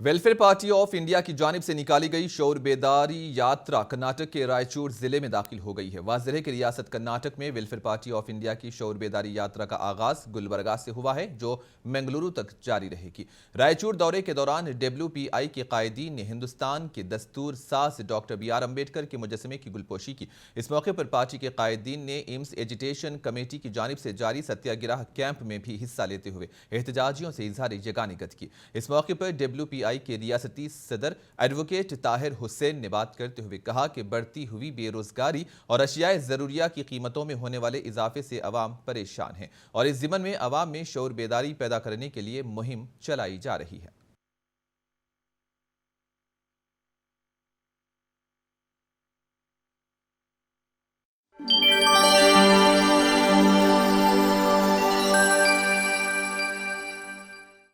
Welfare party of India की जानिब से निकाली गई शौर बेदारी यात्रा कर्नाटक के रायचूर जिले में दाखिल हो गई है। वाज़ेह है कि रियासत कर्नाटक में वेलफेयर पार्टी ऑफ इंडिया की शौर बेदारी यात्रा का आगाज गुलबर्गा से हुआ है, जो मंगलुरु तक जारी रहेगी। रायचूर दौरे के दौरान WPI के कायदीन ने हिंदुस्तान के दस्तूर साज डॉक्टर BR अम्बेडकर के मुजस्समे की गुलपोशी की। इस मौके पर पार्टी के कायदीन ने एम्स एजिटेशन कमेटी की जानिब से जारी सत्याग्रह कैंप में भी हिस्सा लेते हुए एहतजाजियों से इजहार यगानिगत की। इस मौके पर WPI के रियासती सदर एडवोकेट ताहिर हुसैन ने बात करते हुए कहा कि बढ़ती हुई बेरोजगारी और अशियाए जरूरिया की कीमतों में होने वाले इजाफे से अवाम परेशान है और इस जिमन में अवाम में शौर बेदारी पैदा करने के लिए मुहिम चलाई जा रही है।